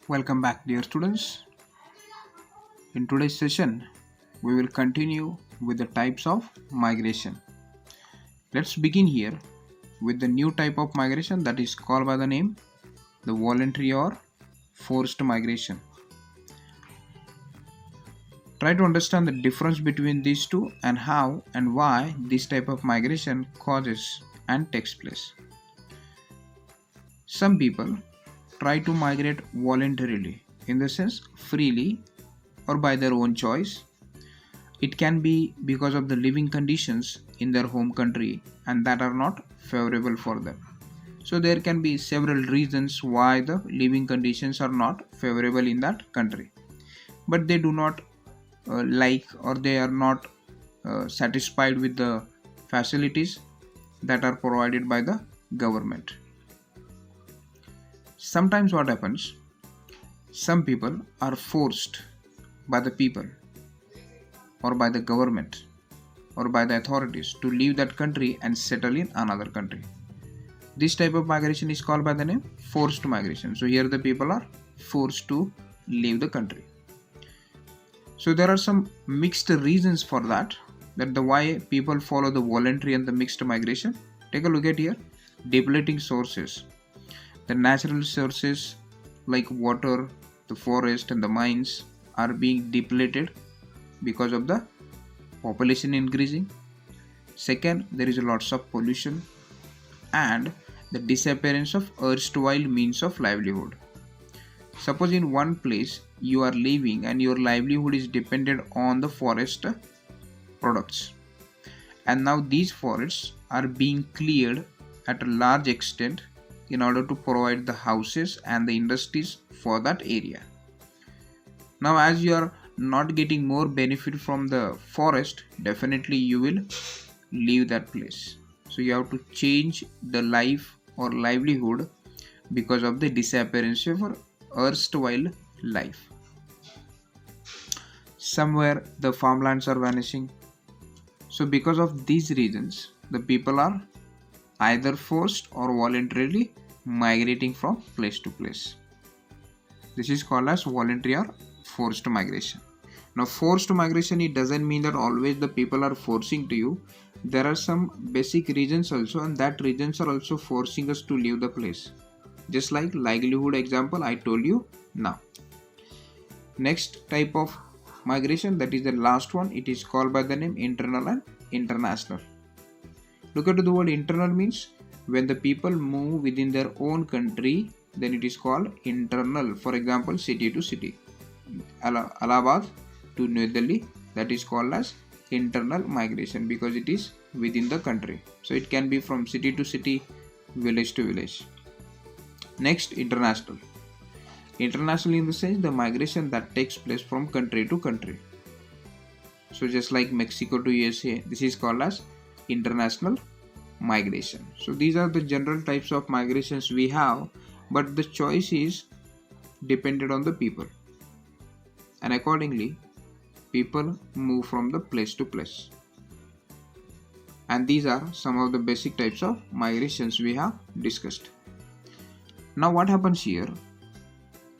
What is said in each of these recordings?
Welcome back, dear students. In today's session, we will continue with the types of migration. Let's begin here with the new type of migration that is called by the name the voluntary or forced migration. Try to understand the difference between these two and how and why this type of migration causes and takes place. Some people try to migrate voluntarily, in the sense freely or by their own choice. It can be because of the living conditions in their home country and that are not favorable for them. So there can be several reasons why the living conditions are not favorable in that country. But they do not like or they are not satisfied with the facilities that are provided by the government. Sometimes what happens, some people are forced by the people or by the government or by the authorities to leave that country and settle in another country. This type of migration is called by the name forced migration. So here the people are forced to leave the country. So there are some mixed reasons for that the why people follow the voluntary and the mixed migration. Take a look at here. Depleting sources. The natural sources like water, the forest and the mines are being depleted because of the population increasing. Second, there is lots of pollution and the disappearance of erstwhile means of livelihood. Suppose in one place you are living and your livelihood is dependent on the forest products, and now these forests are being cleared at a large extent in order to provide the houses and the industries for that area. Now as you are not getting more benefit from the forest, definitely you will leave that place. So you have to change the life or livelihood because of the disappearance of erstwhile life. Somewhere the farmlands are vanishing. So because of these reasons, the people are either forced or voluntarily migrating from place to place. This is called as voluntary or forced migration. Now forced migration, it doesn't mean that always the people are forcing to you. There are some basic reasons also, and that reasons are also forcing us to leave the place. Just like livelihood example I told you now. Next type of migration, that is the last one, it is called by the name internal and international. Look at the word internal means when the people move within their own country, then it is called internal. For example, city to city, Allahabad to New Delhi, that is called as internal migration because it is within the country. So it can be from city to city, village to village. Next, international. International in the sense the migration that takes place from country to country. So just like Mexico to USA, this is called as international migration. So these are the general types of migrations we have, but the choice is dependent on the people, and accordingly people move from the place to place. And these are some of the basic types of migrations we have discussed. Now what happens here,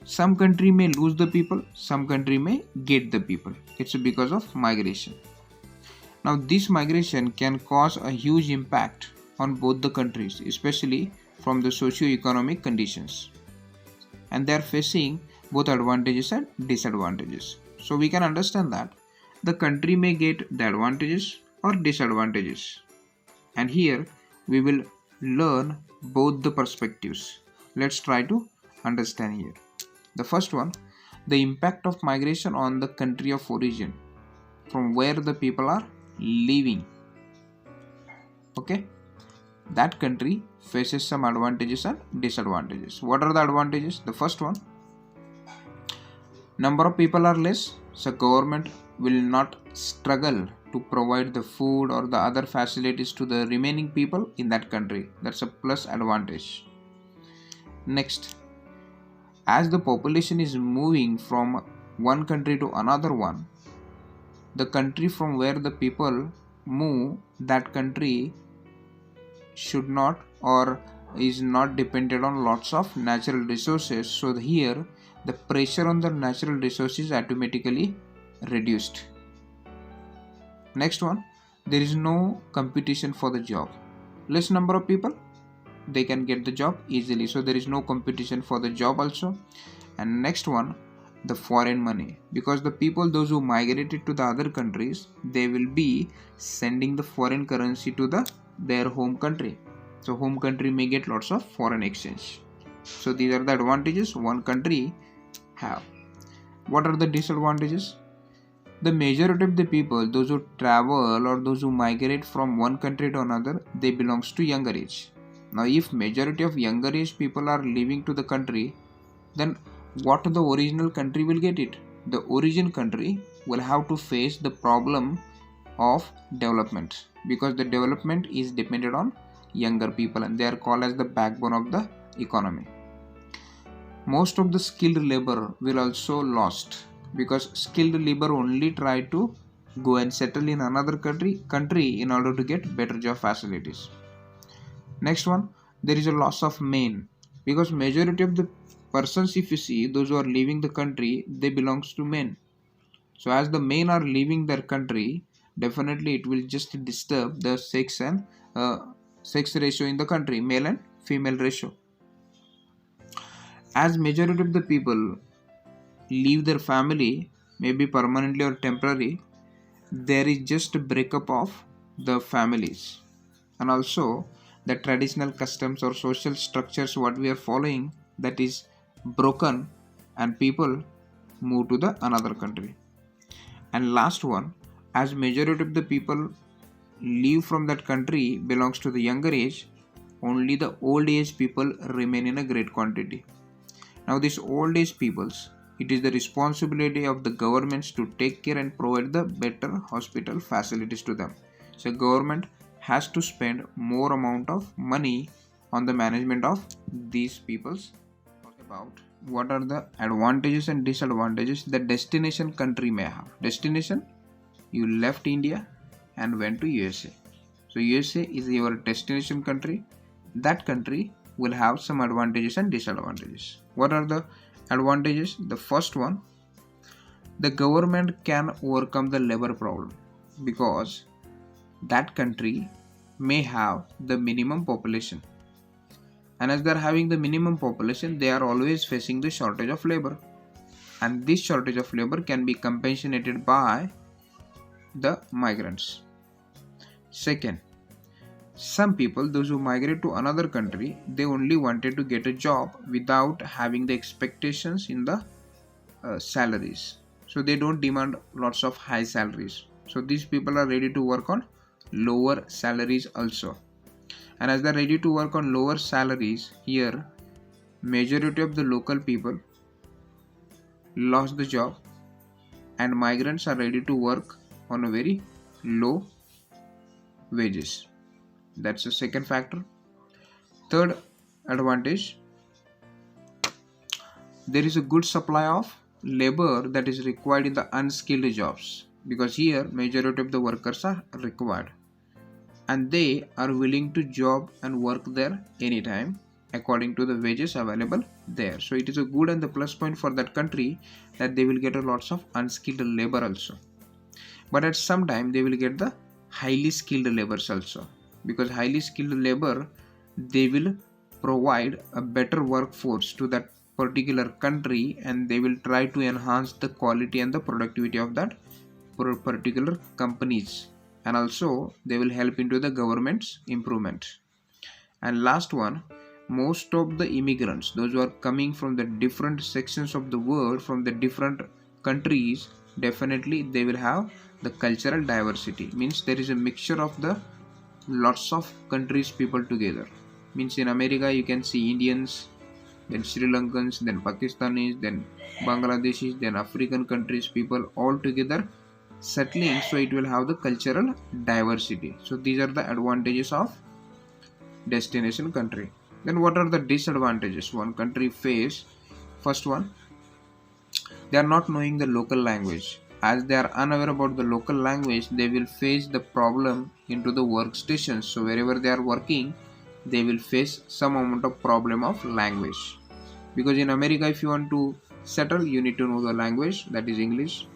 some country may lose the people, some country may get the people. It's because of migration. Now this migration can cause a huge impact on both the countries, especially from the socio-economic conditions, and they are facing both advantages and disadvantages. So we can understand that the country may get the advantages or disadvantages, and here we will learn both the perspectives. Let's try to understand here. The first one, the impact of migration on the country of origin, from where the people are living. Okay, that country faces some advantages and disadvantages. What are the advantages? The first one, number of people are less, so government will not struggle to provide the food or the other facilities to the remaining people in that country. That's a plus advantage. Next, as the population is moving from one country to another one, the country from where the people move, that country should not or is not dependent on lots of natural resources. So here the pressure on the natural resources automatically reduced. Next one, there is no competition for the job. Less number of people, they can get the job easily, so there is no competition for the job also. And next one, the foreign money, because the people, those who migrated to the other countries, they will be sending the foreign currency to their home country, so home country may get lots of foreign exchange. So these are the advantages one country have. What are the disadvantages? The majority of the people, those who travel or those who migrate from one country to another, they belongs to younger age. Now if majority of younger age people are leaving to the country, then what the original country will get it? The origin country will have to face the problem of development, because the development is dependent on younger people and they are called as the backbone of the economy. Most of the skilled labor will also lost, because skilled labor only try to go and settle in another country in order to get better job facilities. Next one, there is a loss of men, because majority of the persons, if you see, those who are leaving the country, they belongs to men. So as the men are leaving their country, definitely it will just disturb the sex and sex ratio in the country, male and female ratio. As majority of the people leave their family, maybe permanently or temporary, there is just a breakup of the families, and also the traditional customs or social structures what we are following, that is broken, and people move to the another country. And last one, as majority of the people leave from that country belongs to the younger age, only the old age people remain in a great quantity. Now these old age peoples, it is the responsibility of the governments to take care and provide the better hospital facilities to them. So government has to spend more amount of money on the management of these peoples. About what are the advantages and disadvantages the destination country may have. Destination, you left India and went to USA. So USA is your destination country. That country will have some advantages and disadvantages. What are the advantages? The first one, the government can overcome the labor problem, because that country may have the minimum population, and as they are having the minimum population, they are always facing the shortage of labor, and this shortage of labor can be compensated by the migrants. Second, some people, those who migrate to another country, they only wanted to get a job without having the expectations in the salaries, so they don't demand lots of high salaries. So these people are ready to work on lower salaries also, and as they are ready to work on lower salaries, here majority of the local people lost the job, and migrants are ready to work on a very low wages. That's the second factor. Third advantage, there is a good supply of labor that is required in the unskilled jobs, because here majority of the workers are required and they are willing to job and work there anytime according to the wages available there. So it is a good and the plus point for that country, that they will get a lots of unskilled labor also, but at some time they will get the highly skilled labors also, because highly skilled labor, they will provide a better workforce to that particular country, and they will try to enhance the quality and the productivity of that particular companies, and also they will help into the government's improvement. And last one, most of the immigrants, those who are coming from the different sections of the world, from the different countries, definitely they will have the cultural diversity, means there is a mixture of the lots of countries people together. Means in America you can see Indians, then Sri Lankans, then Pakistanis, then Bangladeshis, then African countries people all together settling, so it will have the cultural diversity. So these are the advantages of destination country. Then what are the disadvantages one country face? First one, they are not knowing the local language. As they are unaware about the local language, they will face the problem into the workstations. So wherever they are working, they will face some amount of problem of language, because in America if you want to settle, you need to know the language, that is English.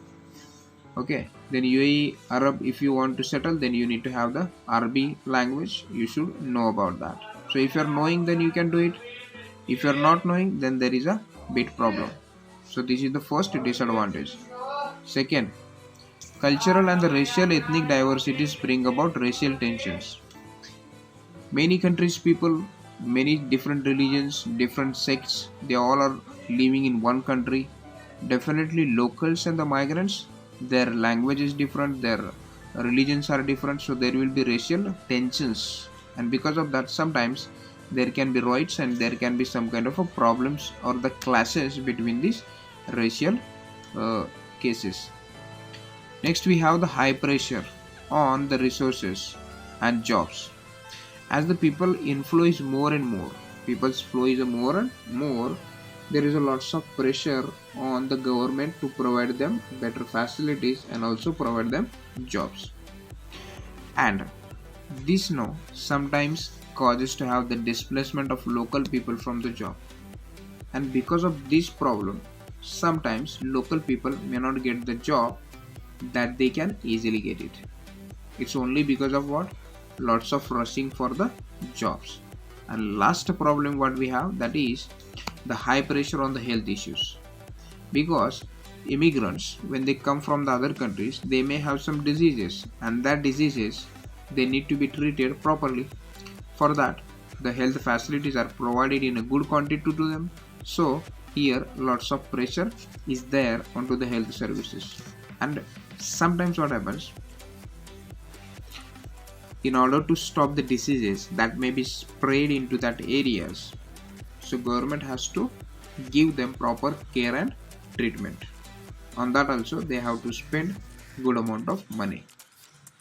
Okay, then UAE Arab, if you want to settle, then you need to have the Arabi language, you should know about that. So if you are knowing, then you can do it. If you are not knowing, then there is a bit problem. So this is the first disadvantage. Second, cultural and the racial ethnic diversities bring about racial tensions. Many countries people, many different religions, different sects, they all are living in one country. Definitely locals and the migrants, their language is different, their religions are different, so there will be racial tensions. And because of that, sometimes there can be riots and there can be some kind of a problems or the clashes between these racial uh, cases. Next, we have the high pressure on the resources and jobs. As the people inflow is more and more, people's flow is more and more, there is a lots of pressure on the government to provide them better facilities and also provide them jobs. And this now sometimes causes to have the displacement of local people from the job. And because of this problem, sometimes local people may not get the job that they can easily get it. It's only because of what? Lots of rushing for the jobs. And last problem what we have, that is the high pressure on the health issues. Because immigrants, when they come from the other countries, they may have some diseases, and that diseases they need to be treated properly. For that, the health facilities are provided in a good quantity to them. So here lots of pressure is there onto the health services. And sometimes what happens, in order to stop the diseases that may be spread into that areas, so government has to give them proper care and treatment. On that also they have to spend good amount of money.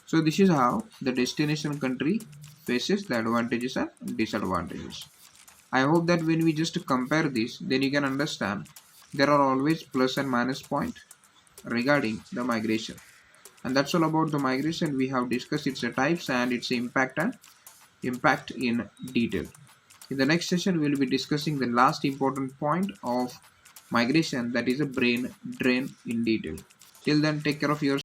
So this is how the destination country faces the advantages and disadvantages. I hope that when we just compare this, then you can understand there are always plus and minus point regarding the migration. And that's all about the migration. We have discussed its types and its impact and impact in detail. In the next session, we will be discussing the last important point of migration, that is a brain drain in detail. Till then, take care of yourself.